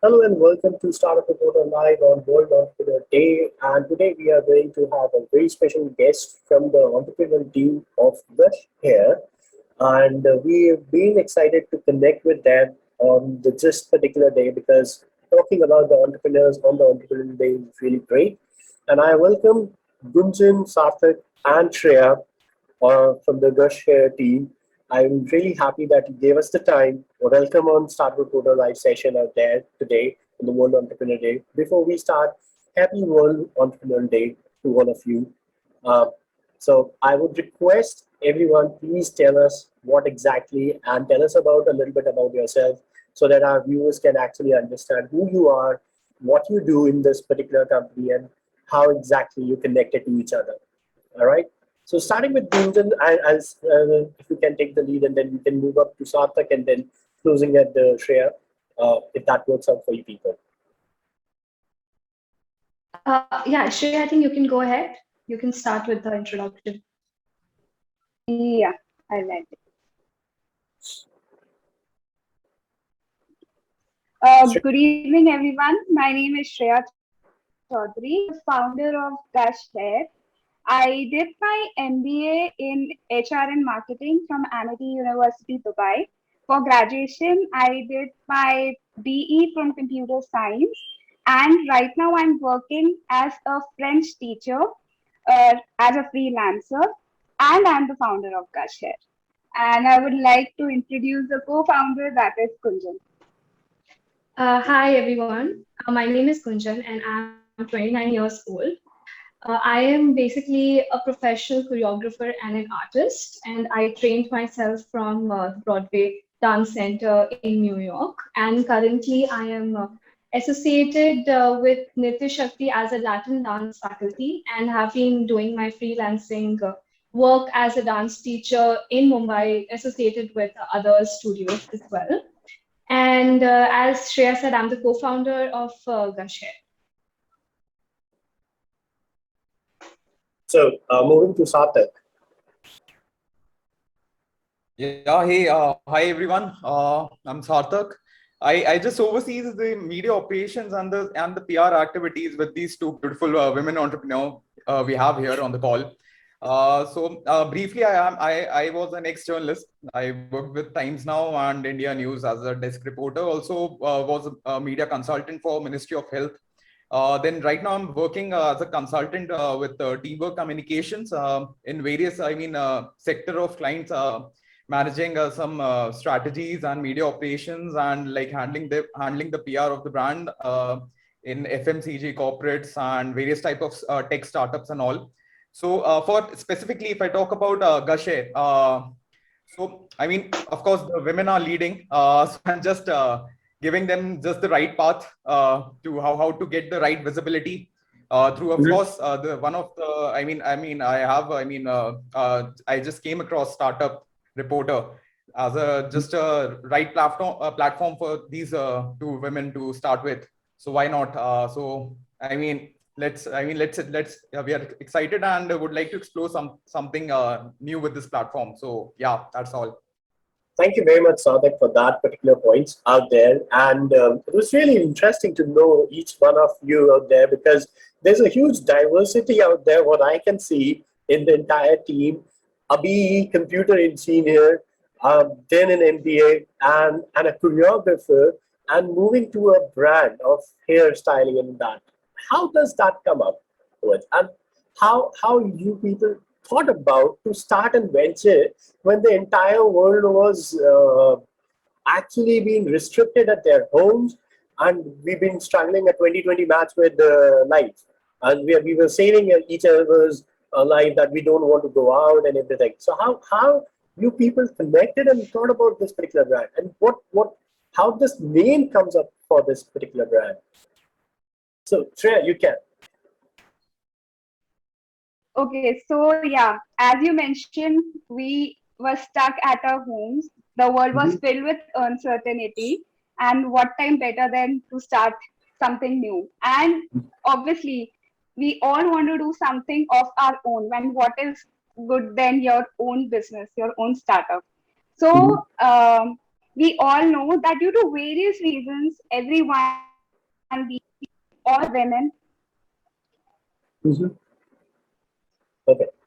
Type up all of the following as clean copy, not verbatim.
Hello and welcome to Startup Reporter Live on World Entrepreneur Day. And today we are going to have a very special guest from the entrepreneurial team of Gush here. And we have been excited to connect with them on this particular day because talking about the entrepreneurs on the entrepreneurial day is really great. And I welcome Gunjan, Sarthak, and Shreya from the Gush Hair team. I'm really happy that you gave us the time. Welcome on Start Reporter live session out there today in the World Entrepreneur Day. Before we start, happy World Entrepreneur Day to all of you. Uh, so I would request everyone, please tell us what exactly and tell us about a little bit about yourself so that our viewers can actually understand who you are, what you do in this particular company, and how exactly you connected to each other. All right. So starting with Gunjan, if you can take the lead, and then we can move up to Sarthak, and then closing at Shreya, if that works out for you people. Yeah, Shreya, I think you can go ahead. You can start with the introduction. Yeah, I like it. Good evening, everyone. My name is Shreya Chaudhary, founder of Gush Hair. I did my MBA in HR and marketing from Amity University, Dubai. For graduation, I did my BE from computer science, and right now I'm working as a French teacher, as a freelancer, and I'm the founder of Gush Hair. And I would like to introduce the co-founder, that is Kunjan. Hi, everyone. My name is Kunjan, and I'm 29 years old. I am basically a professional choreographer and an artist, and I trained myself from the Broadway Dance Center in New York. And currently, I am associated with Nitya Shakti as a Latin dance faculty and have been doing my freelancing work as a dance teacher in Mumbai, associated with other studios as well. And as Shreya said, I'm the co-founder of Gush. So moving to Sarthak. Yeah, hey, hi everyone. I'm Sarthak. I just oversees the media operations and the PR activities with these two beautiful women entrepreneurs we have here on the call. Briefly, I was an ex-journalist. I worked with Times Now and India News as a desk reporter. Also was a media consultant for Ministry of Health. Then right now I'm working as a consultant with Teamwork Communications in various, sector of clients. Managing some strategies and media operations and like handling the PR of the brand in FMCG corporates and various type of tech startups and all. So for specifically, if I talk about Gashe, so I mean, of course, the women are leading. So I'm just giving them just the right path to how to get the right visibility. Through, of course, the one of the I just came across startup reporter as a just a right platform for these two women to start with. So why not? Let's we are excited and would like to explore something new with this platform. So yeah, that's all. Thank you very much, Sarthak, for that particular points out there. And it was really interesting to know each one of you out there because there's a huge diversity out there, what I can see in the entire team. A BE computer engineer, then an MBA, and a choreographer, and moving to a brand of hairstyling and that. How does that come up with? And how you people thought about to start and venture when the entire world was actually being restricted at their homes, and we've been struggling a 2020 match with life, and we were saving each other's life that we don't want to go out and everything. So how you people connected and thought about this particular brand, and what how this name comes up for this particular brand? So Shreya, you can. Okay, so yeah, as you mentioned, we were stuck at our homes. The world was Mhm. filled with uncertainty, and what time better than to start something new? And obviously, we all want to do something of our own. When what is good than your own business, your own startup? So Mhm. we all know that due to various reasons, everyone be or women, Mm-hmm.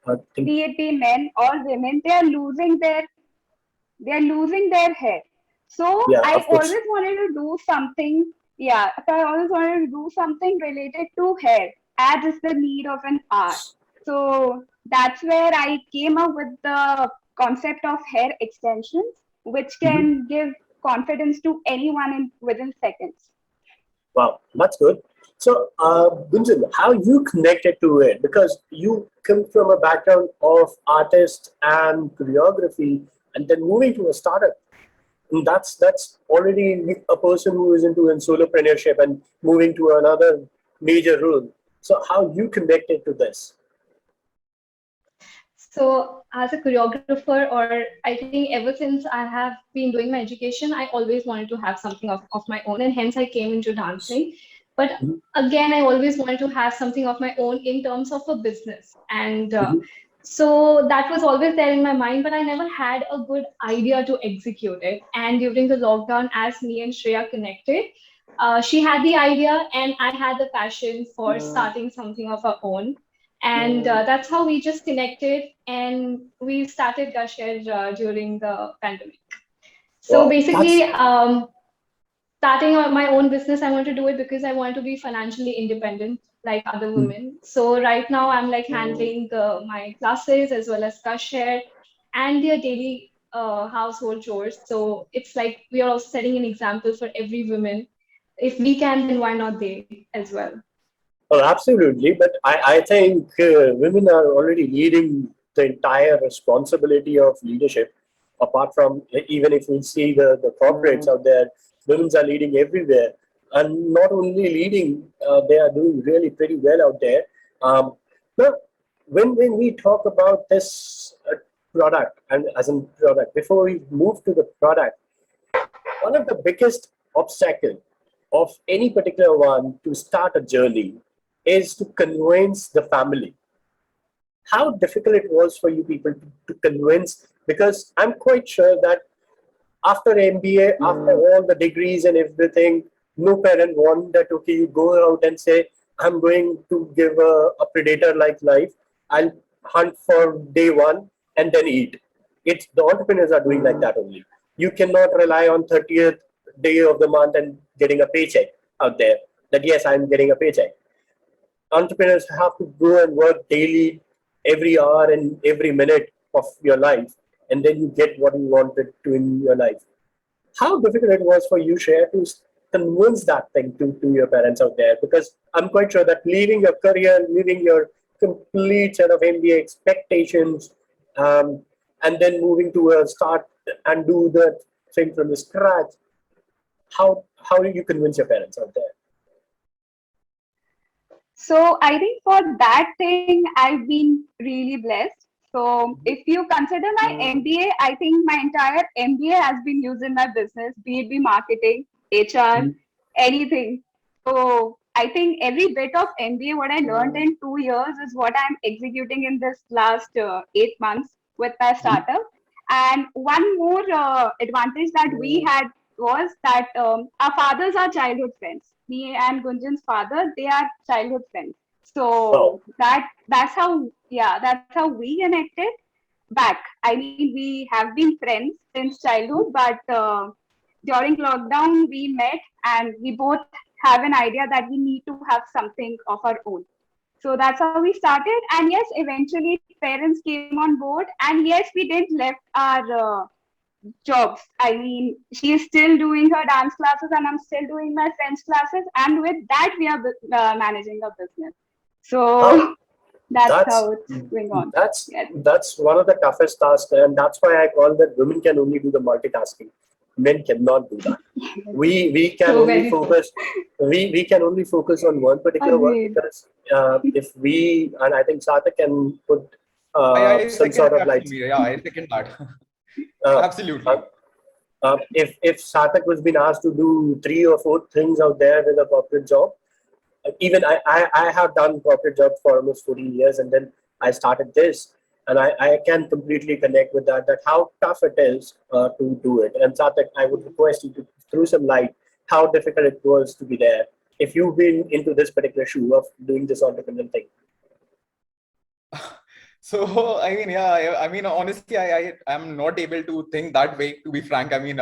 Okay. be it be men or women, they are losing their hair. So Yeah, I of course. always wanted to do something. Yeah, so I always wanted to do something related to hair, as is the need of an hour. So that's where I came up with the concept of hair extensions, which Mhm. can give confidence to anyone within seconds. Wow, that's good. So, Gunjan, how you connected to it? Because you come from a background of artist and choreography, and then moving to a startup. And that's already a person who is into in solopreneurship and moving to another major role. So, how you connected to this? So, as a choreographer, or I think ever since I have been doing my education, I always wanted to have something of my own, and hence I came into dancing. But Mhm. again, I always wanted to have something of my own in terms of a business. And Mhm. so that was always there in my mind, but I never had a good idea to execute it. And during the lockdown, as me and Shreya connected, she had the idea, and I had the passion for starting something of our own. And that's how we just connected, and we started Gush during the pandemic. So Wow, basically, that's starting my own business, I want to do it because I want to be financially independent like other women. So right now, I'm like handling my classes as well as Gush and their daily household chores. So it's like we are also setting an example for every woman. If we can, then why not they as well? well, absolutely. But I think women are already leading the entire responsibility of leadership. Apart from even if we see the corporates out there, women are leading everywhere. And not only leading, they are doing really pretty well out there. Now, when we talk about this product, and as in product, before we move to the product, one of the biggest obstacle of any particular one to start a journey is to convince the family. How difficult it was for you people to convince, because I'm quite sure that after MBA, after all the degrees and everything, no parent want that, okay, you go out and say, I'm going to give a predator like life. I'll hunt for day one and then eat. It's the entrepreneurs are doing like that only. You cannot rely on 30th day of the month and getting a paycheck out there. That yes, I'm getting a paycheck. Entrepreneurs have to go and work daily, every hour and every minute of your life, and then you get what you wanted to in your life. How difficult it was for you, Shreya, to convince that thing to your parents out there? Because I'm quite sure that leaving your career, leaving your complete set of MBA expectations, and then moving to a start and do the thing from the scratch, how do you convince your parents out there? So I think for that thing, I've been really blessed. So if you consider my MBA, I think my entire MBA has been used in my business, be it be marketing, HR, anything. So I think every bit of MBA, what I learned in 2 years is what I'm executing in this last 8 months with my startup. And one more advantage that we had was that our fathers are childhood friends. Me and Gunjan's father, they are childhood friends. Wow. So that's how we connected back. I mean, we have been friends since childhood, but during lockdown we met and we both have an idea that we need to have something of our own. So that's how we started. And yes, eventually parents came on board. And yes, we didn't left our jobs. I mean, she is still doing her dance classes, and I'm still doing my French classes. And with that, we are managing a business. How So that's that's how it's going on. that's Yes. that's one of the toughest tasks, and that's why I call that women can only do the multitasking. Men cannot do that. We can So only very true. focus. We can only focus on one particular work, Agreed. because if we, and I think Sata can put I some second sort of that, light. Samir. Yeah, I second that. Uh, uh, Absolutely. if Satak was being asked to do 3 or 4 things out there with a corporate job, even I have done corporate jobs for almost 14 years, and then I started this, and I can completely connect with that how tough it is to do it. And Satak, I would request you to throw some light how difficult it was to be there if you've been into this particular shoe of doing this entrepreneurial thing? So, I mean, yeah, I mean, honestly, I am not able to think that way, to be frank. I mean,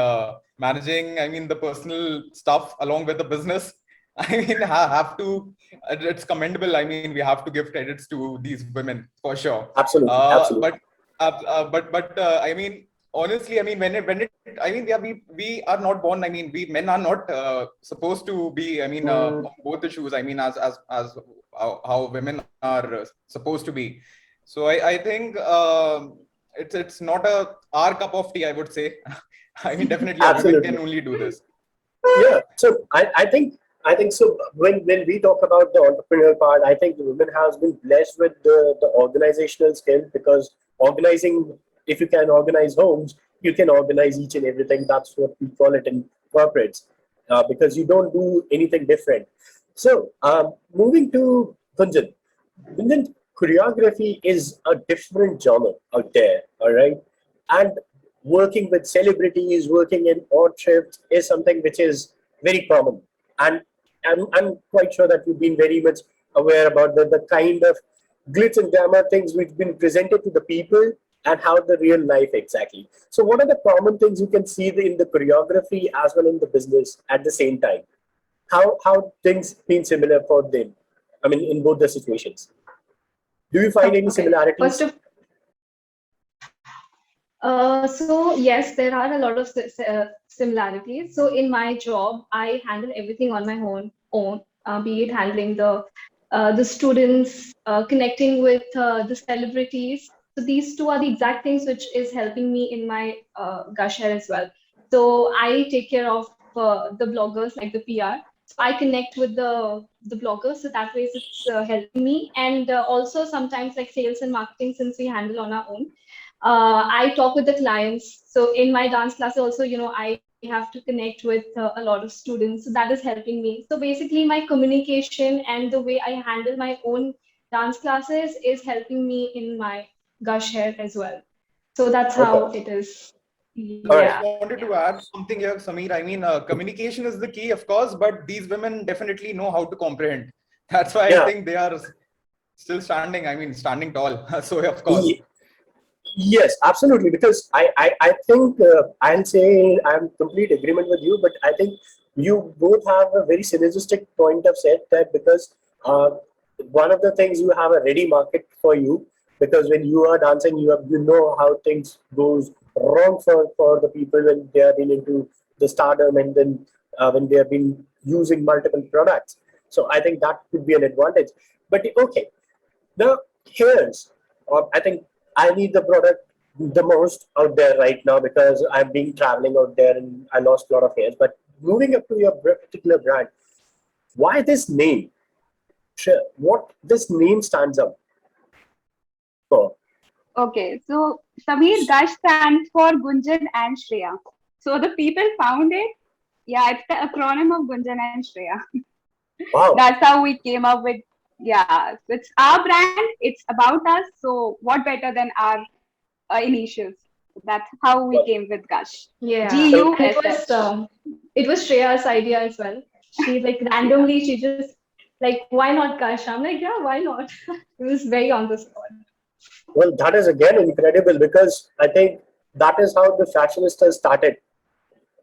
managing, I mean, the personal stuff along with the business, I mean, have to, it's commendable. I mean, we have to give credits to these women for sure. Absolutely, absolutely. I mean, honestly, I mean, I mean, we are not born. I mean, we men are not supposed to be. I mean, on both the shoes. I mean, as how women are supposed to be. So I think it's not our cup of tea, I would say. I mean, definitely, a women can Absolutely. only do this. Yeah. So I think so. When we talk about the entrepreneurial part, I think the women has been blessed with the organizational skill, because organizing, if you can organize homes, you can organize each and everything. That's what we call it in corporates, because you don't do anything different. So moving to Gunjan. Gunjan, choreography is a different genre out there. All right, and working with celebrities, working in odd shifts is something which is very common. And I'm quite sure that you've been very much aware about the kind of glitz and glamour things which been presented to the people and how the real life exactly. So what are the common things you can see in the choreography as well in the business at the same time? How things been similar for them? I mean, in both the situations. Do you find any Okay. First similarities? of so yes, there are a lot of similarities. So in my job, I handle everything on my own, be it handling the students, connecting with the celebrities. So these two are the exact things which is helping me in my Gush as well. So I take care of the bloggers like the PR. So I connect with the bloggers, so that way it's helping me. And also sometimes like sales and marketing, since we handle on our own, I talk with the clients. So in my dance class also, I have to connect with a lot of students. So that is helping me. So basically, my communication and the way I handle my own dance classes is helping me in my Gush hair as well. So that's Okay. how it is. All I right. just Yeah. wanted to add something here, Sameer. I mean, communication is the key, of course, but these women definitely know how to comprehend. That's why I Yeah. think they are still standing. I mean, standing tall. So, of course. Ye- Yes, absolutely. Because I think I'll say I'm complete agreement with you, but I think you both have a very synergistic point of set that, because one of the things, you have a ready market for you, because when you are dancing, you know how things goes wrong for the people when they are been into the stardom, and then when they have been using multiple products. So I think that could be an advantage. But okay, now, here's, I think I need the product the most out there right now, because I've been traveling out there and I lost a lot of hairs. But moving up to your particular brand, why this name? Sure, what this name stands up for? Okay, so Samir, Gush stands for Gunjan and Shreya. So the people found it. Yeah, it's the acronym of Gunjan and Shreya. Wow. That's how we came up with. Yeah, so it's our brand. It's about us. So what better than our initials? That's how we Well, came with Gush. Yeah. well, And Gush. it was Shreya's idea as well. She like Yeah. randomly, she just like, why not Gush? I'm like, yeah, why not? It was very on the spot. well, that is again incredible, because I think that is how the fashionistas started.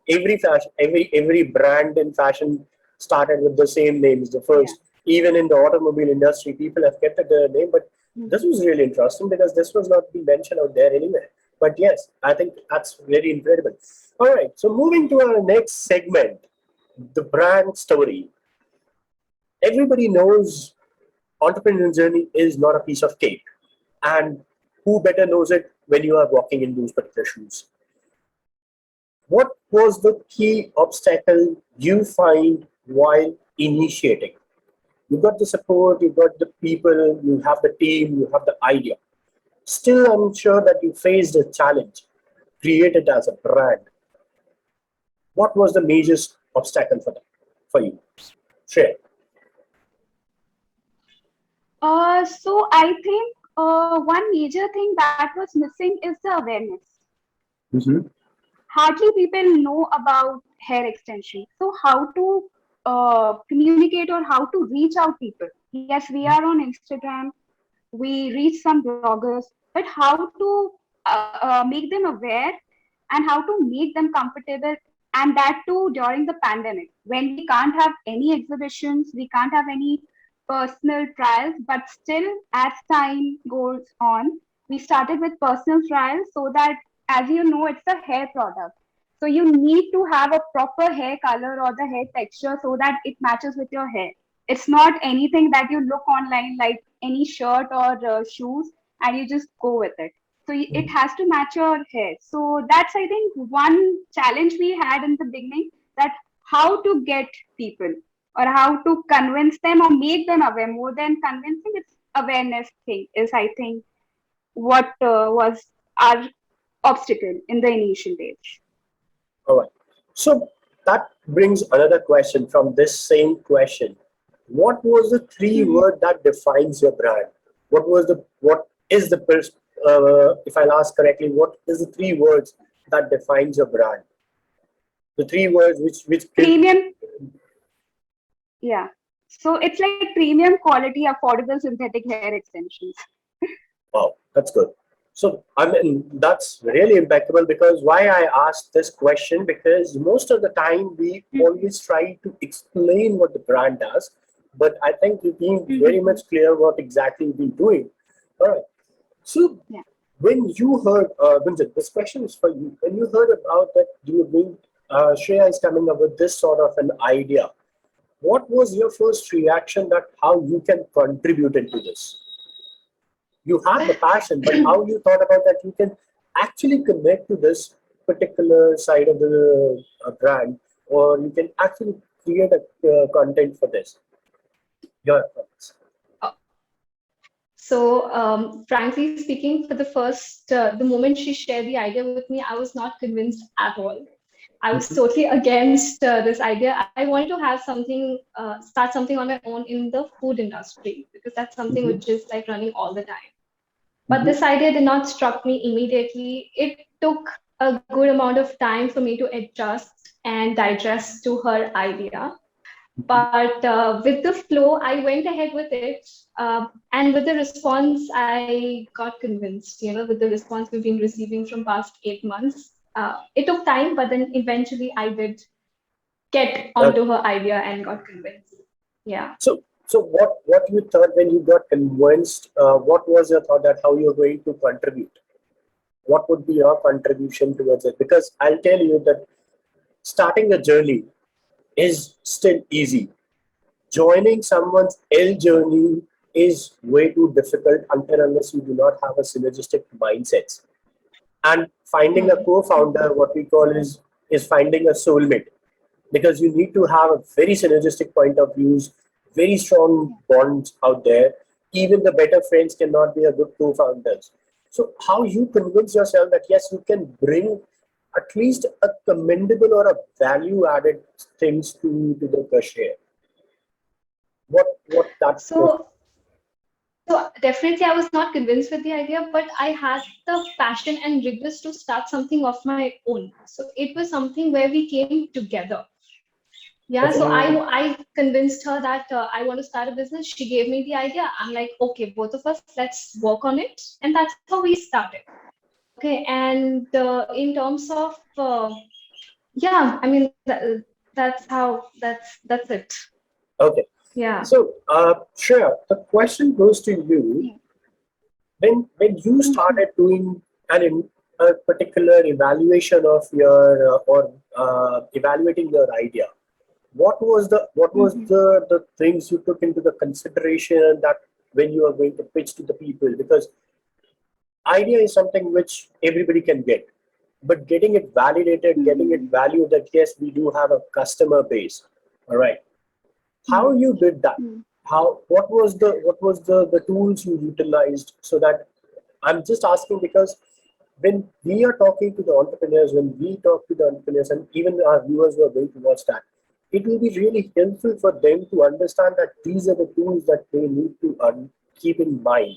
Every brand in fashion started with the same names. The Yeah. first, even in the automobile industry, people have kept it their name. But this was really interesting, because this was not being mentioned out there anywhere. But yes, I think that's very incredible. All right, so moving to our next segment, the brand story. Everybody knows entrepreneurial journey is not a piece of cake, and who better knows it when you are walking in those particular shoes? What was the key obstacle you find while initiating? You got the support, you got the people, you have the team, you have the idea. Still, I'm sure that you faced a challenge, created as a brand. What was the major obstacle for that, for you? Share. So I think one major thing that was missing is the awareness. Mm-hmm. Hardly people know about hair extension. So how to communicate or how to reach out people. Yes, we are on Instagram, we reach some bloggers, but how to make them aware and how to make them comfortable, and that too during the pandemic when we can't have any exhibitions, we can't have any personal trials, but still as time goes on, we started with personal trials so that, as you know, it's a hair product. So you need to have a proper hair color or the hair texture so that it matches with your hair. It's not anything that you look online like any shirt or shoes and you just go with it. So it has to match your hair. So that's, I think, one challenge we had in the beginning, that how to get people or how to convince them or make them aware. More than convincing, it's awareness thing is, I think, what was our obstacle in the initial days. All right. So that brings another question from this same question. What was the three word that defines your brand? What is the if I'll ask correctly, what is the three words that defines your brand? The three words which Premium. Yeah. So it's like premium quality, affordable synthetic hair extensions. Wow, that's good. So, I mean, that's really impeccable, because why I asked this question, because most of the time we always try to explain what the brand does, but I think you've been very much clear what exactly you've been doing. All right. So, Yeah. when you heard, Gunjan, this question is for you. When you heard about that you were doing, Shreya is coming up with this sort of an idea, what was your first reaction that how you can contribute into this? You have the passion, but how you thought about that you can actually connect to this particular side of the brand, or you can actually create a content for this. Your thoughts. So, frankly speaking, for the first, the moment she shared the idea with me, I was not convinced at all. I was totally against this idea. I wanted to have something, start something on my own in the food industry, because that's something which is like running all the time. But this idea did not struck me immediately. It took a good amount of time for me to adjust and digest to her idea. But with the flow, I went ahead with it. And with the response, I got convinced, with the response we've been receiving from past 8 months. It took time, but then eventually I did get onto her idea and got convinced. Yeah. So what you thought when you got convinced? What was your thought that how you're going to contribute? What would be your contribution towards it? Because I'll tell you that starting a journey is still easy. Joining someone's L journey is way too difficult until unless you do not have a synergistic mindset. And finding a co-founder, what we call is finding a soulmate, because you need to have a very synergistic point of views, very strong bonds out there. Even the better friends cannot be a good co-founders. So how you convince yourself that yes, you can bring at least a commendable or a value added things to the Gush here? What that So definitely I was not convinced with the idea, but I had the passion and rigors to start something of my own. So it was something where we came together. Yeah, so I convinced her that I want to start a business. She gave me the idea. I'm like, okay, both of us, let's work on it. And that's how we started. Okay, and in terms of, yeah, I mean, that's it. okay. Yeah. So Shreya, the question goes to you. When you started doing a particular evaluation of your or evaluating your idea, what was the things you took into the consideration that when you are going to pitch to the people? Because idea is something which everybody can get, but getting it validated, getting it valued that yes, we do have a customer base. All right, how you did that? How what was the tools you utilized? So that I'm just asking because when we are talking to the entrepreneurs, when we talk to the entrepreneurs, and even our viewers who are going to watch that, it will be really helpful for them to understand that these are the tools that they need to keep in mind.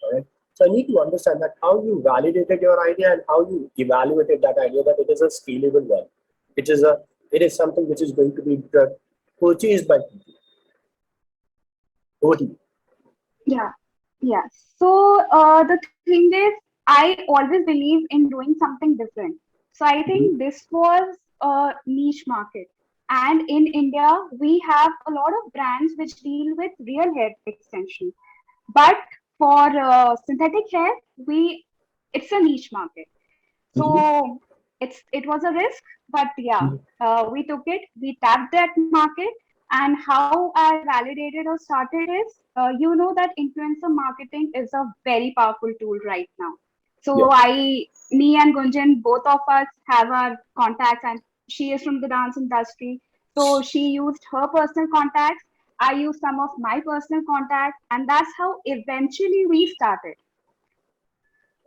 All right. So I need to understand that how you validated your idea and how you evaluated that idea that it is a scalable one. It is something which is going to be purchased by people. Over to you. Yeah, yeah. So the thing is, I always believe in doing something different. So I Mhm. think this was a niche market. And in India, we have a lot of brands which deal with real hair extension. But for synthetic hair, we it's a niche market. Mhm. So it was a risk, but yeah, Mhm. we took it. We tapped that market, and how I validated or started is, that influencer marketing is a very powerful tool right now. Yeah. So me and Gunjan, both of us have our contacts, and she is from the dance industry. So she used her personal contacts. I used some of my personal contacts, and that's how eventually we started.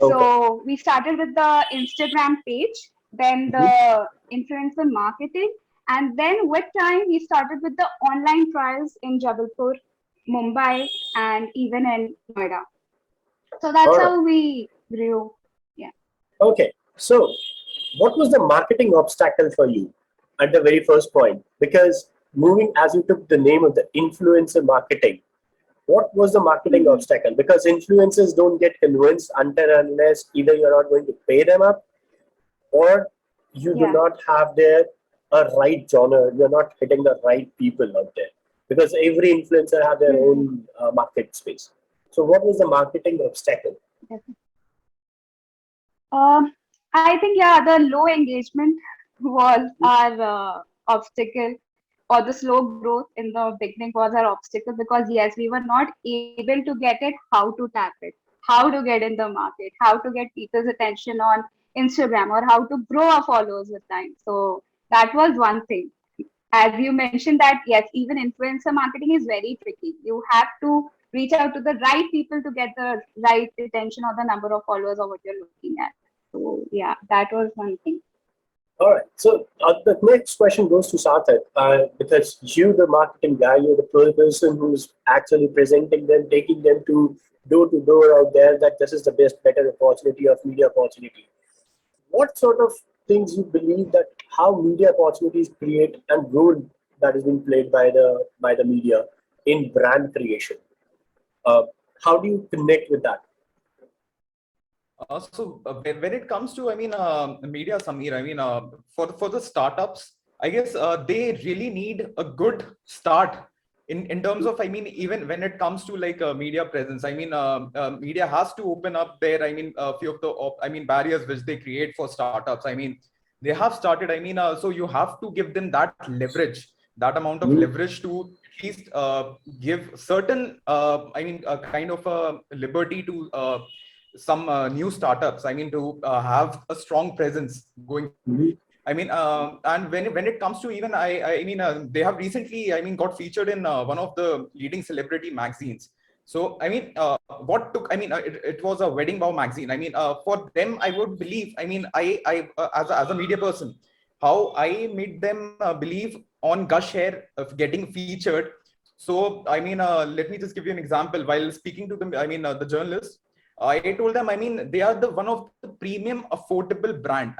Okay. So we started with the Instagram page, then Mhm. the influencer marketing, and then with time we started with the online trials in Jabalpur, Mumbai, and even in Noida. So that's All right. how we grew. Yeah. Okay. So, what was the marketing obstacle for you at the very first point? Because moving as you took the name of the influencer marketing, what was the marketing Mhm. obstacle? Because influencers don't get convinced until and unless either you're not going to pay them up or you do Yeah. not have their a right genre. You're not hitting the right people out there because every influencer have their Mhm. own market space. So, what was the marketing obstacle? Um, I think yeah, the low engagement was our obstacle, or the slow growth in the beginning was our obstacle, because yes, we were not able to get it, how to tap it, how to get in the market, how to get people's attention on Instagram, or how to grow our followers with time. So that was one thing. As you mentioned that yes, even influencer marketing is very tricky. You have to reach out to the right people to get the right attention or the number of followers or what you're looking at. So yeah, that was one thing. All right. So the next question goes to Sarthak because you, the marketing guy, you're the person who's actually presenting them, taking them to door out there that this is the best, better opportunity of media opportunity. What sort of things you believe that how media opportunities create and role that is being played by the media in brand creation? Uh, how do you connect with that? When it comes to, media, Samir, for the startups, I guess they really need a good start in terms of, even when it comes to like media presence. Media has to open up their, a few of the, barriers which they create for startups. They have started. So you have to give them that leverage, that amount of Mhm. leverage to at least give certain, kind of a liberty to. Some new startups, to have a strong presence going forward. Mhm. And when it comes to even, they have recently, got featured in one of the leading celebrity magazines. So, what took, it was a wedding bow magazine. For them, I would believe, as a media person, how I made them believe on Gush Hair of getting featured. So, let me just give you an example. While speaking to them, the journalist, I told them, they are the one of the premium affordable brand.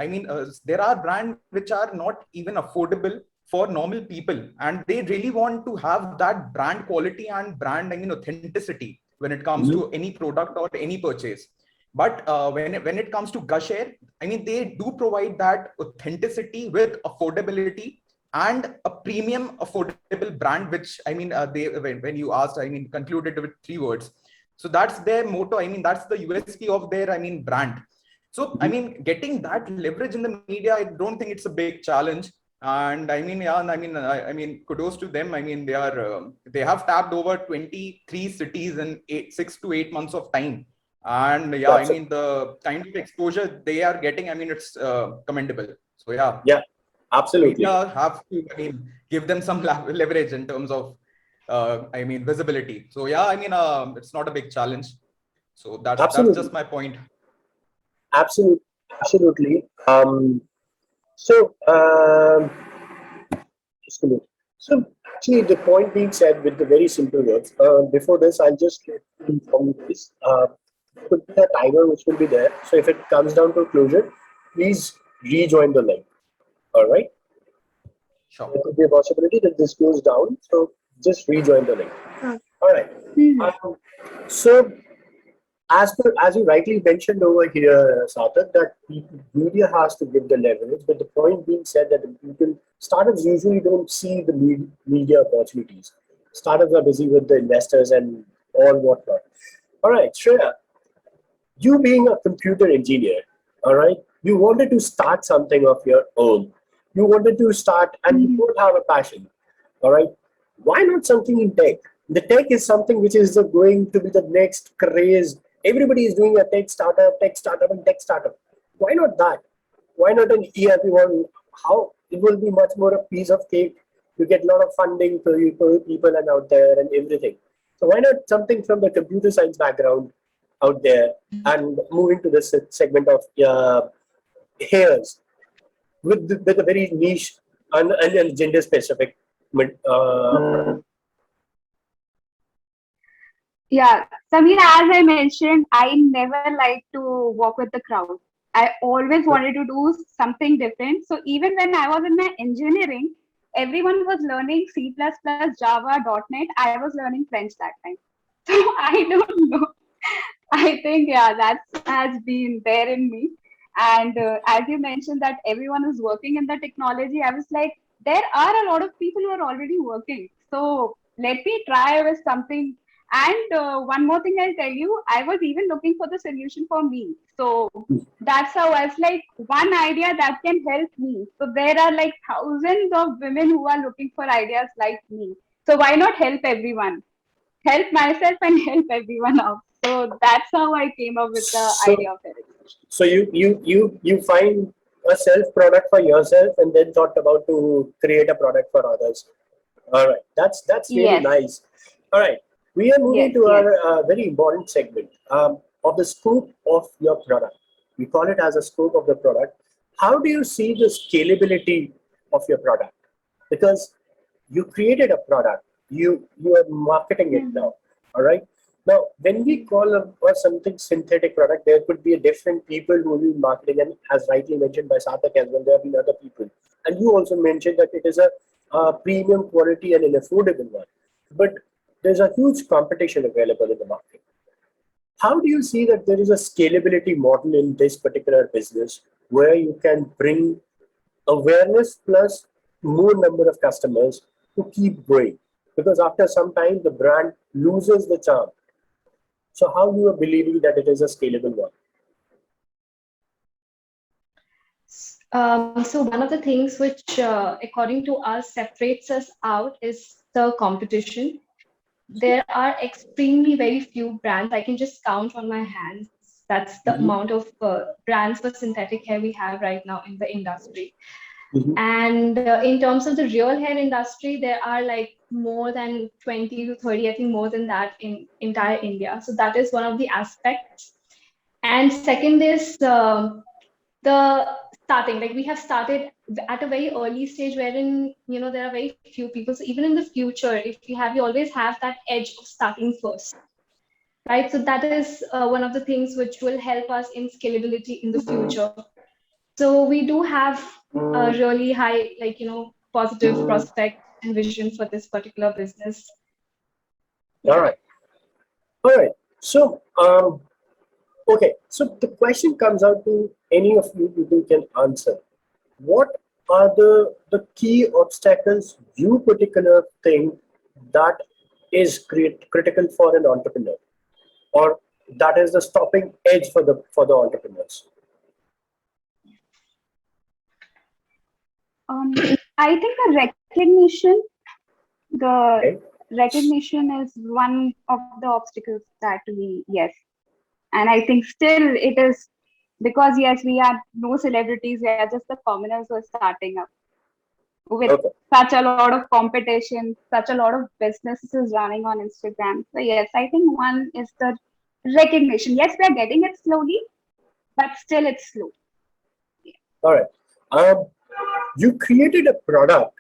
There are brands which are not even affordable for normal people, and they really want to have that brand quality and brand, authenticity when it comes Mhm. to any product or any purchase. But when it comes to Gush Air, they do provide that authenticity with affordability and a premium affordable brand, which they when you asked, concluded with three words. So that's their motto. That's the USP of their, brand. So, getting that leverage in the media, I don't think it's a big challenge. And yeah, and kudos to them. they have tapped over 23 cities in 6 to 8 months of time. And yeah, That's it. the kind of exposure they are getting, it's commendable. So yeah, Yeah, absolutely. media have to, give them some leverage in terms of, visibility. So yeah, it's not a big challenge. So that's Absolutely. just my point. Absolutely. Absolutely. So, just a minute. So, actually, the point being said with the very simple words. Before this, I'll just inform you this. Put the timer which will be there. So, if it comes down to closure, please rejoin the link. All right. Sure. There could be a possibility that this goes down. So just rejoin the link. All right. So as you rightly mentioned over here, Sarthak, that media has to give the leverage, but the point being said that the startups usually don't see the media opportunities. Startups are busy with the investors and all whatnot. All right, Shreya, you being a computer engineer, all right, you wanted to start something of your own. You wanted to start, and you don't have a passion, all right. Why not something in tech? The tech is something which is going to be the next craze. Everybody is doing a tech startup, and tech startup. Why not that? Why not an ERP one? How it will be much more a piece of cake. You get a lot of funding for you, for people and out there and everything. So why not something from the computer science background out there and moving to this segment of hairs with a very niche and gender specific. Yeah, Samir, as I mentioned, I never like to walk with the crowd. I always wanted to do something different. So even when I was in my engineering, everyone was learning C++, Java, .NET. I was learning French that time. So I don't know. I think, yeah, that has been there in me. And as you mentioned that everyone is working in the technology, I was like, there are a lot of people who are already working. So let me try with something. And one more thing I'll tell you, I was even looking for the solution for me. So that's how I was like, one idea that can help me. So there are like thousands of women who are looking for ideas like me. So why not help everyone? Help myself and help everyone out. So that's how I came up with the So idea of it. so you find a self product for yourself and then thought about to create a product for others. All right, that's really Yes, nice. All right, we are moving yes, to yes. our very important segment of the scope of your product. We call it as a scope of the product. How do you see the scalability of your product? Because you created a product, you are marketing it Mhm. now. All right. Now, when we call or something synthetic product, there could be a different people who will be marketing, and as rightly mentioned by Sarthak as well, there have been other people. And you also mentioned that it is a premium quality and an affordable one. But there's a huge competition available in the market. How do you see that there is a scalability model in this particular business where you can bring awareness plus more number of customers to keep growing? Because after some time, the brand loses the charm. So how you are believing that it is a scalable one? So one of the things which, according to us, separates us out is the competition. There are extremely very few brands. I can just count on my hands. That's the Mhm. amount of brands for synthetic hair we have right now in the industry. Mhm. And in terms of the real hair industry, there are like more than 20 to 30, I think more than that in entire India. So that is one of the aspects. And second is the starting. Like we have started at a very early stage wherein, there are very few people. So even in the future, if you always have that edge of starting first, right? So that is one of the things which will help us in scalability in the future. So we do have a really high, positive prospect and vision for this particular business. All Yeah. right. All right. So, okay. So the question comes out to any of you people can answer. What are the key obstacles you particular think that is critical for an entrepreneur, or that is the stopping edge for the entrepreneurs? I think the Okay. recognition is one of the obstacles that yes. And I think still it is because, yes, we are no celebrities, we are just the commoners who are starting up with Okay. such a lot of competition, such a lot of businesses running on Instagram. So, yes, I think one is the recognition. Yes, we are getting it slowly, but still it's slow. All right. Um, you created a product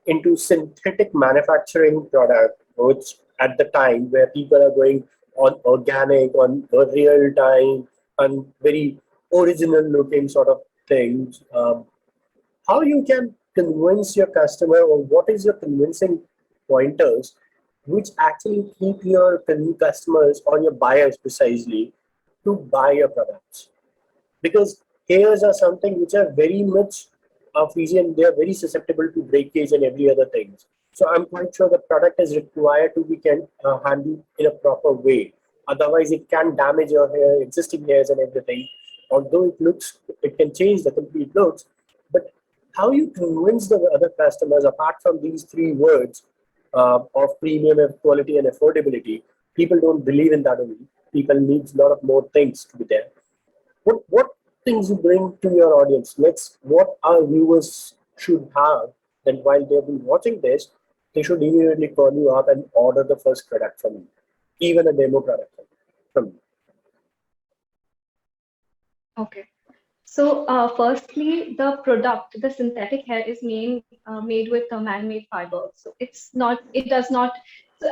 into synthetic manufacturing product, which at the time where people are going on organic, on real time, and very original looking sort of things. How you can convince your customer, or what is your convincing pointers which actually keep your customers or your buyers precisely to buy your products? Because hairs are something which are very much easy, and they are very susceptible to breakage and every other thing. So I'm quite sure the product is required to be handled in a proper way. Otherwise, it can damage your hair, existing hairs, and everything. Although it can change the complete looks. But how you convince the other customers, apart from these three words of premium, quality, and affordability? People don't believe in that only. People need a lot of more things to be there. What things you bring to your audience? What our viewers should have, that while they've been watching this, they should immediately call you up and order the first product from you, even a demo product from you. Okay. So, firstly, the product, the synthetic hair is made with a man-made fiber. So it does not, so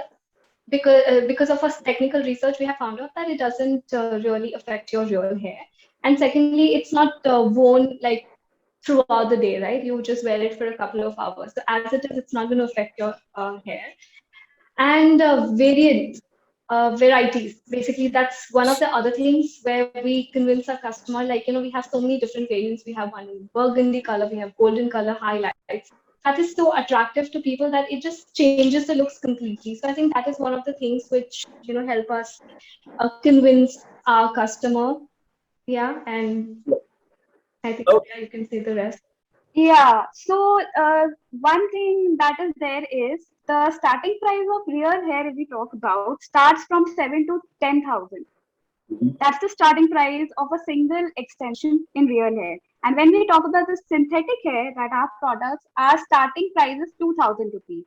because of our technical research, we have found out that it doesn't really affect your real hair. And secondly, it's not worn like throughout the day, right? You just wear it for a couple of hours. So as it is, it's not going to affect your hair. And varieties. Basically, that's one of the other things where we convince our customer, like, we have so many different variants. We have one in burgundy color, we have golden color highlights. That is so attractive to people that it just changes the looks completely. So I think that is one of the things which, help us convince our customer. Yeah. And I think you can say the rest. Yeah, so one thing that is there is the starting price of real hair, if we talk about, starts from 7 to 10,000. Mhm. That's the starting price of a single extension in real hair. And when we talk about the synthetic hair, that our products, our starting price is 2,000 rupees.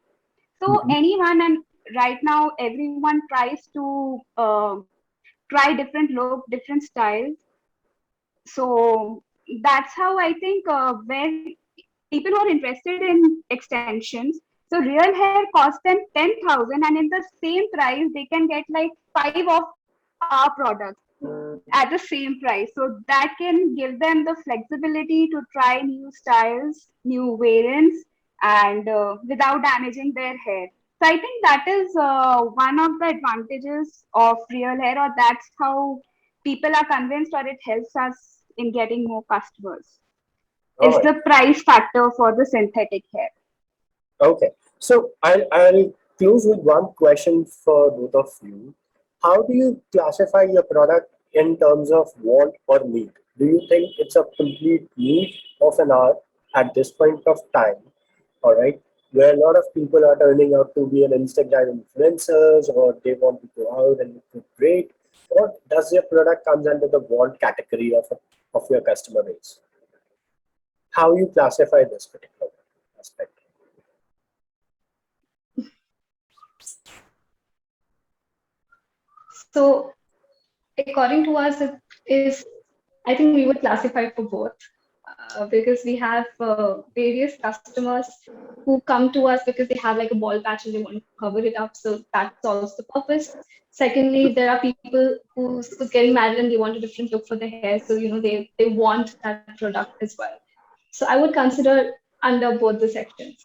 So Mhm. anyone, and right now everyone tries to try different look, different styles. So that's how I think where people who are interested in extensions, so real hair costs them 10,000, and in the same price they can get like 5 of our products at the same price. So that can give them the flexibility to try new styles, new variants, and without damaging their hair. So I think that is one of the advantages of real hair, or that's how people are convinced, or it helps us in getting more customers. All Is right. the price factor for the synthetic hair. Okay. So I'll close with one question for both of you. How do you classify your product in terms of want or need? Do you think it's a complete need of an hour at this point of time? All right. Where a lot of people are turning out to be an Instagram influencers, or they want to go out and look great, or does your product comes under the want category of your customer base? How you classify this particular aspect? So according to us, it is, I think we would classify for both because we have various customers who come to us because they have like a bald patch and they want to cover it up. So that solves the purpose. Secondly, there are people who's getting married and they want a different look for their hair. So, they want that product as well. So I would consider under both the sections.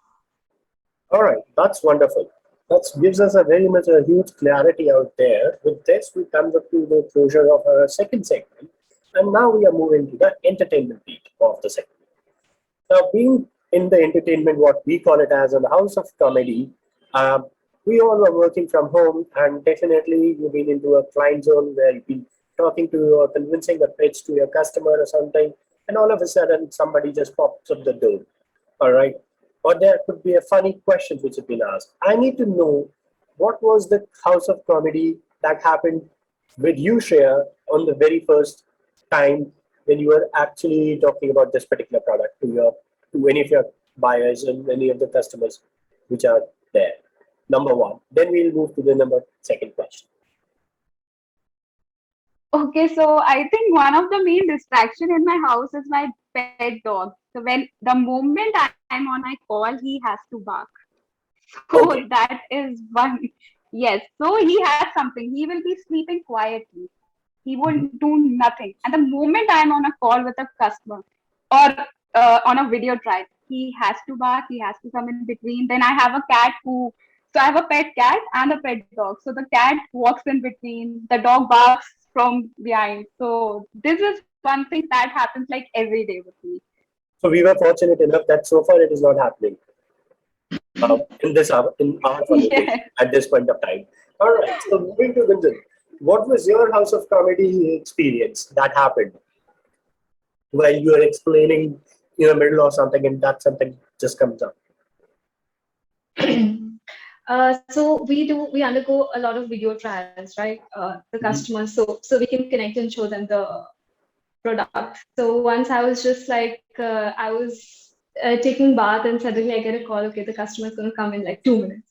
All right, that's wonderful. That gives us a very much a huge clarity out there. With this, we come up to the closure of our second segment, and now we are moving to the entertainment beat of the segment. Now, being in the entertainment, what we call it as a house of comedy, we all are working from home, and definitely you've been into a client zone where you've been talking to or convincing a pitch to your customer or something, and all of a sudden somebody just pops up the door. All right. Or there could be a funny question which has been asked. I need to know what was the house of comedy that happened with you, Shreya, on the very first time when you were actually talking about this particular product to any of your buyers and any of the customers which are there. Number one. Then we'll move to the second question. Okay, so I think one of the main distraction in my house is my pet dog. So when the moment I'm on my call, he has to bark. So Okay. that is one. Yes, so he has something. He will be sleeping quietly. He Mhm. won't do nothing. And the moment I'm on a call with a customer or on a video trial, he has to bark, he has to come in between. Then I have a cat so I have a pet cat and a pet dog. So the cat walks in between, the dog barks from behind. So this is one thing that happens like every day with me. So we were fortunate enough that so far it is not happening in our conversation Yes. at this point of time. All right. So moving to Gunjan, what was your House of Comedy experience that happened while you are explaining in the middle of something and that something just comes up? So we undergo a lot of video trials, right? The customers, so we can connect and show them the product. So once I was just like, I was taking bath and suddenly I get a call, okay, the customer's going to come in like 2 minutes.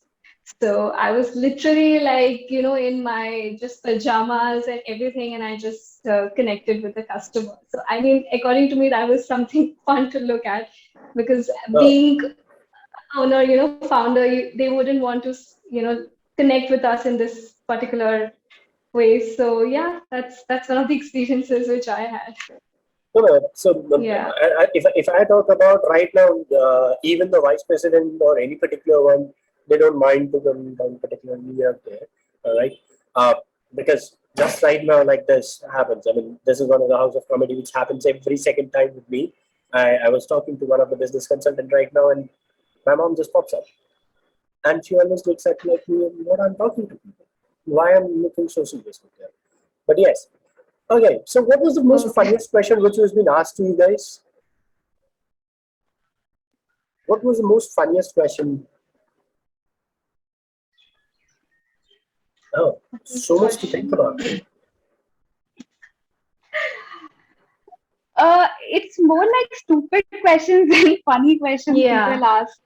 So I was literally like, in my just pajamas and everything, and I just connected with the customer. So I mean, according to me, that was something fun to look at, because being owner, founder, they wouldn't want to, connect with us in this particular way. So yeah, that's one of the experiences which I had. No, no. So Yeah. if I talk about right now, even the vice president or any particular one, they don't mind to come down particularly up there. All right, uh, because just right now, like this happens. I mean, this is one of the House of Comedy which happens every second time with me. I was talking to one of the business consultant right now, and my mom just pops up, and she always looks at me like me, what I'm talking to people, why I'm looking so serious with them. But yes, okay, so what was the most Okay. funniest question which was been asked to you guys? What was the most funniest question? Oh, so much to think about. It's more like stupid questions than funny questions Yeah. people ask.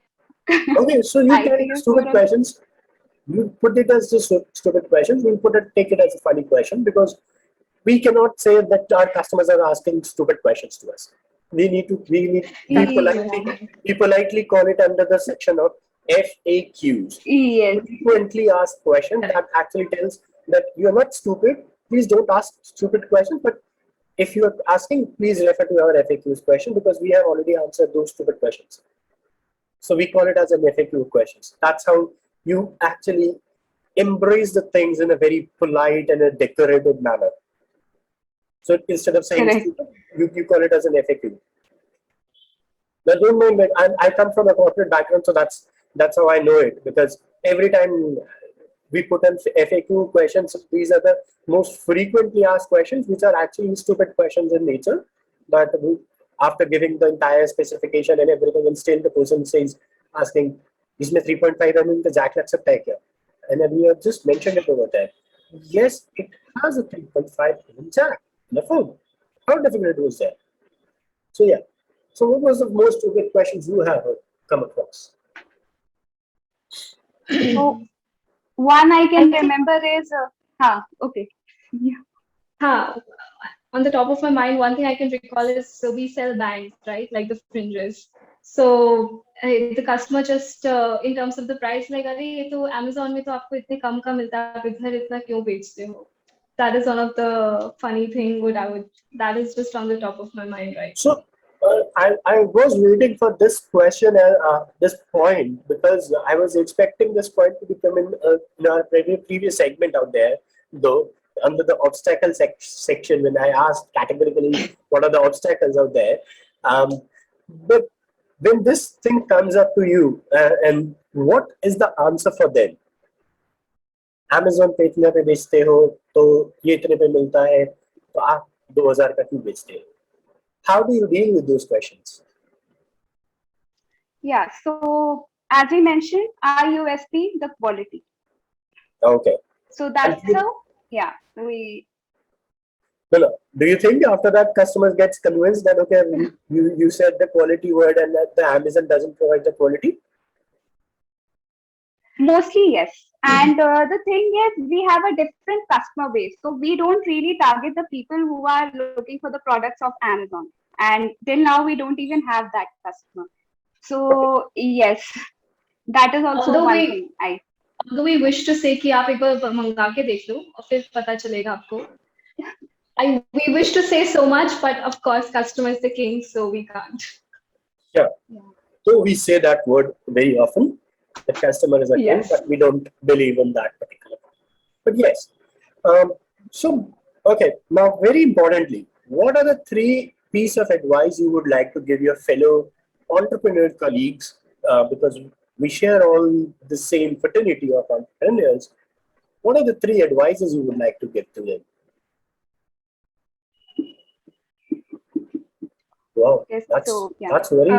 Okay, so you I take think it's stupid more of questions, you put it as just stupid questions, we'll take it as a funny question because we cannot say that our customers are asking stupid questions to us. We That's yeah. politely call it under the section of FAQs. Yes, Frequently asked questions correct. that actually tells that you're not stupid. Please don't ask stupid questions, but if you are asking, please refer to our FAQs question because we have already answered those stupid questions. So we call it as an FAQ questions. That's how you actually embrace the things in a very polite and a decorative manner. So instead of saying correct. stupid, you call it as an FAQ. Now don't mind that I come from a corporate background, so that's how I know it. Because every time we put in FAQ questions, these are the most frequently asked questions, which are actually stupid questions in nature. But after giving the entire specification and everything, and still the person says asking, "इसमें 3.5 mm का jack लग सकता है क्या?" And then we have just mentioned it over there. Yes, it has a 3.5 mm jack in the phone. How difficult was that? So yeah. So what was the most stupid questions you have come across? So one I I can think, remember is okay. Yeah. on the top of my mind, one thing I can recall is, so we sell bangs, right? Like the fringes. So the customer just in terms of the price, like, अरे ये तो Amazon में तो आपको इतने कम का मिलता है, आप इधर इतना क्यों बेचते हो? That is one of the funny thing that is just on the top of my mind right now. So I was waiting for this question, this point, because I was expecting this point to become in our previous segment out there, though, under the obstacle section when I asked categorically what are the obstacles out there. But when this thing comes up to you, and what is the answer for them? Amazon पे इतने पे बेचते हो तो ये इतने पे मिलता है तो आप 2000 का क्यों बेचते हो? How do you deal with those questions? Yeah. So as I mentioned, our USP, the quality. Okay. So that's how, yeah, we. No. Do you think after that customers gets convinced that okay, you said the quality word and that the Amazon doesn't provide the quality? Mostly, yes. And the thing is, we have a different customer base. So we don't really target the people who are looking for the products of Amazon. And till now, we don't even have that customer. So, yes, that is also although one we thing. although we wish to say कि आप एक बार मंगा के देख लो और फिर पता चलेगा आपको. We wish to say so much, but of course, customer is the king, so we can't. Yeah. Though we say that word very often, the customer is a king, Yes. but we don't believe in that particular. But yes, um, so okay. Now, very importantly, what are the three pieces of advice you would like to give your fellow entrepreneur colleagues? Because we share all the same fraternity of entrepreneurs. What are the three advices you would like to give to them? Wow, Yes. that's So yeah. that's very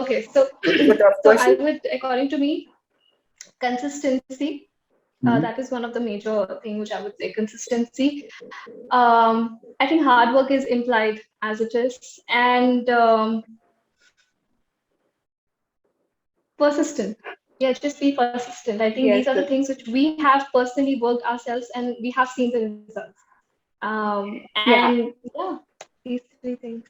Okay, so it's a tough so I question. would, according to me, consistency. Mhm. That is one of the major thing which I would say. Consistency. I think hard work is implied as it is, and persistent. Yeah, just be persistent. I think these Yes. are the things which we have personally worked ourselves, and we have seen the results. Yeah. And yeah, these three things.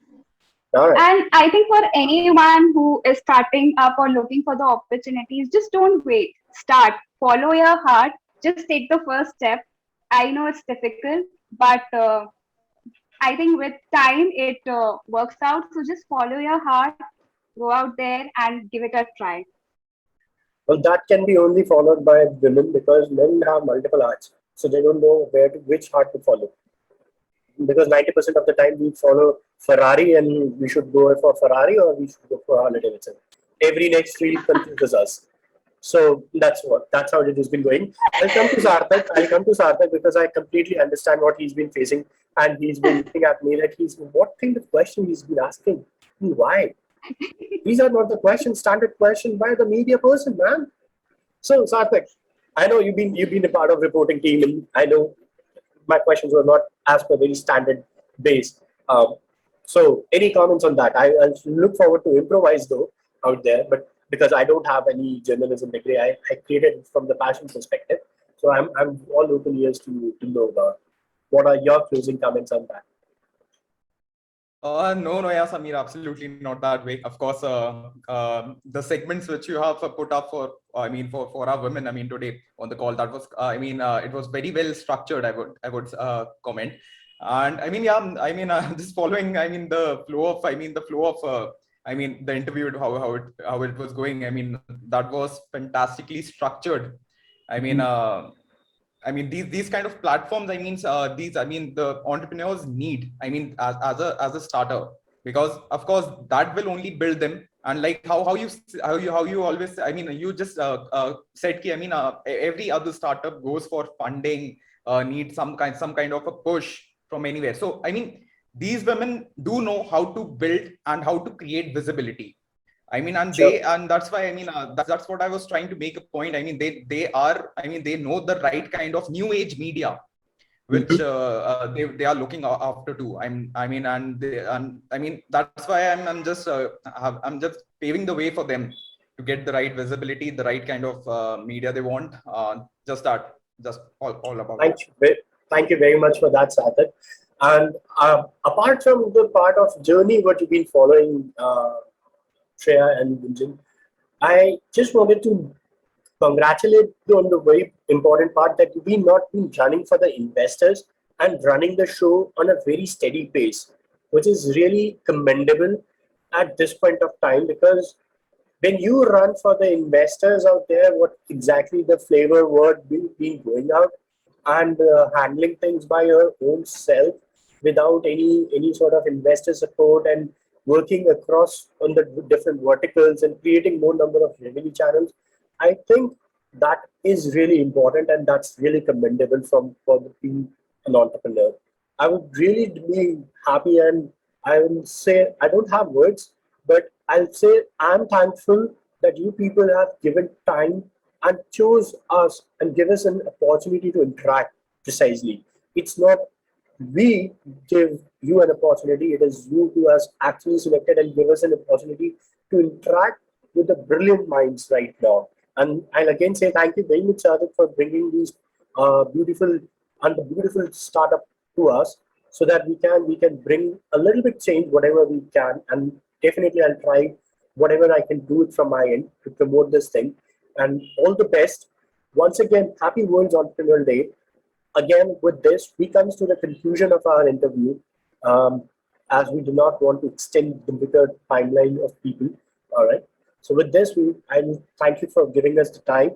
All right. And I think for anyone who is starting up or looking for the opportunities, just don't wait. Start. Follow your heart. Just take the first step. I know it's difficult, but I think with time it works out. So just follow your heart, go out there and give it a try. Well, that can be only followed by women because men have multiple hearts, so they don't know which heart to follow. Because 90% of the time we follow Ferrari and we should go for Ferrari or we should go for Harley Davidson. Every next reel confuses us. So that's how it has been going. I'll come to Sarthak. I'll come to Sarthak because I completely understand what he's been facing, and he's been looking at me like he's what kind of question he's been asking and why. These are not the questions, standard question by the media person, man. So Sarthak, I know you've been a part of reporting team, and I know my questions were not as per very standard base. Um, so any comments on that? I look forward to improvise though out there, but because I don't have any journalism degree, I created it from the passion perspective. So I'm all open ears to know about what are your closing comments on that. No, yeah, Samir, absolutely not that way. Of course, the segments which you have put up for, for our women, today on the call, that was, it was very well structured. I would comment, and just following, the interview, how it was going. That was fantastically structured. I mean, uh, these kind of platforms. The entrepreneurs need. As a starter, because of course that will only build them. And like how you always. You just said ki, every other startup goes for funding, needs some kind of a push from anywhere. So these women do know how to build and how to create visibility. Sure. And that's why that's what I was trying to make a point. They know the right kind of new age media which Mhm. they are looking after too. That's why I'm just paving the way for them to get the right visibility, the right kind of media they want. Just all about that. Thank you. Thank you very much for that, Sarthak. And apart from the part of journey, what you've been following, Shreya and Gunjan, I just wanted to congratulate you on the very important part that you've been not been running for the investors and running the show on a very steady pace, which is really commendable at this point of time because when you run for the investors out there, what exactly the flavor word been going out and handling things by your own self without any sort of investor support and working across on the different verticals and creating more number of revenue channels, I think that is really important and that's really commendable from for being an entrepreneur. I would really be happy and I will say I don't have words, but I'll say I'm thankful that you people have given time and chose us and give us an opportunity to interact precisely. It's not we give you an opportunity, it is you who has actually selected and give us an opportunity to interact with the brilliant minds right now. And I'll again say thank you very much, Sajid, for bringing these beautiful and the beautiful startup to us so that we can bring a little bit change whatever we can. And definitely I'll try whatever I can do it from my end to promote this thing. And all the best. Once again, happy World Entrepreneur Day. Again, with this, we comes to the conclusion of our interview, um, as we do not want to extend the bigger timeline of people. All right. So with this, I thank you for giving us the time.